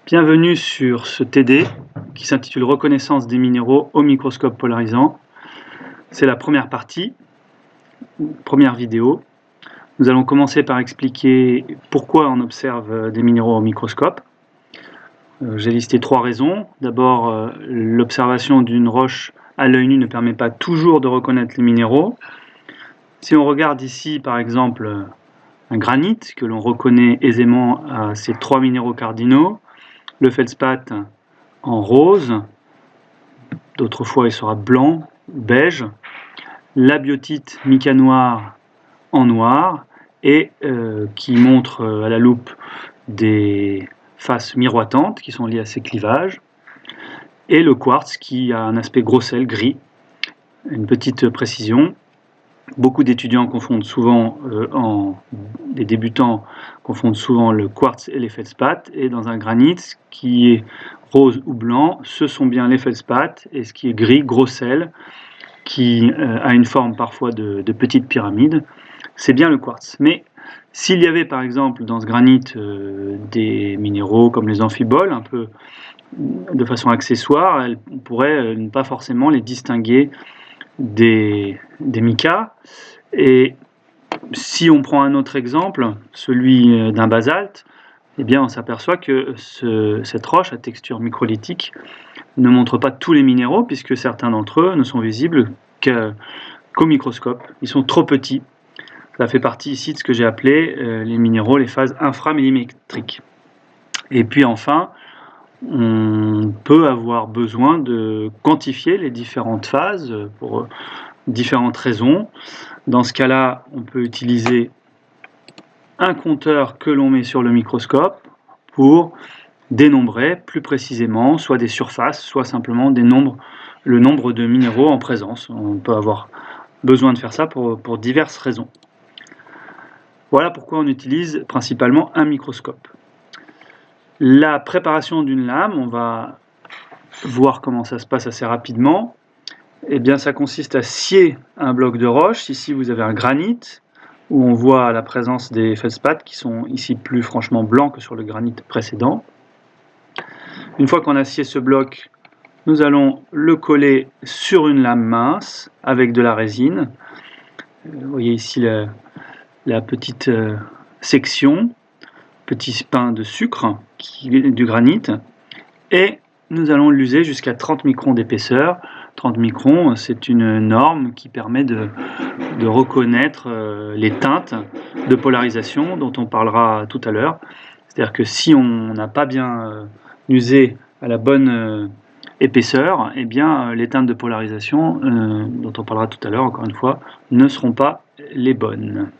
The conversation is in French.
Bienvenue sur ce TD qui s'intitule Reconnaissance des minéraux au microscope polarisant. C'est la première partie, première vidéo. Nous allons commencer par expliquer pourquoi on observe des minéraux au microscope. J'ai listé 3 raisons. D'abord, l'observation d'une roche à l'œil nu ne permet pas toujours de reconnaître les minéraux. Si on regarde ici par exemple un granit que l'on reconnaît aisément à ces 3 minéraux cardinaux, le feldspath en rose, d'autres fois il sera blanc, beige, la biotite mica noir en noir, et qui montre à la loupe des faces miroitantes qui sont liées à ces clivages, et le quartz qui a un aspect grossel gris. Une petite précision, beaucoup d'étudiants confondent souvent, des débutants confondent souvent le quartz et les feldspaths, et dans un granit, ce qui est rose ou blanc, ce sont bien les feldspaths, et ce qui est gris, grossel, qui a une forme parfois de petite pyramide, c'est bien le quartz. Mais s'il y avait par exemple dans ce granit des minéraux comme les amphiboles, un peu de façon accessoire, on pourrait ne pas forcément les distinguer des micas. Et si on prend un autre exemple, celui d'un basalte, eh bien on s'aperçoit que cette roche à texture microlithique ne montre pas tous les minéraux, puisque certains d'entre eux ne sont visibles qu'au microscope. Ils sont trop petits. Ça fait partie ici de ce que j'ai appelé les minéraux, les phases inframillimétriques. Et puis enfin, on peut avoir besoin de quantifier les différentes phases pour différentes raisons. Dans ce cas-là, on peut utiliser un compteur que l'on met sur le microscope pour dénombrer plus précisément soit des surfaces, soit simplement le nombre de minéraux en présence. On peut avoir besoin de faire ça pour diverses raisons. Voilà pourquoi on utilise principalement un microscope. La préparation d'une lame, on va voir comment ça se passe assez rapidement. Eh bien, ça consiste à scier un bloc de roche. Ici, vous avez un granit où on voit la présence des feldspaths qui sont ici plus franchement blancs que sur le granit précédent. Une fois qu'on a scié ce bloc, nous allons le coller sur une lame mince avec de la résine. Vous voyez ici la petite section, petit pain de sucre du granit, et nous allons l'user jusqu'à 30 microns d'épaisseur. 30 microns, c'est une norme qui permet de reconnaître les teintes de polarisation dont on parlera tout à l'heure. C'est-à-dire que si on n'a pas bien usé à la bonne épaisseur, eh bien les teintes de polarisation dont on parlera tout à l'heure, encore une fois, ne seront pas les bonnes.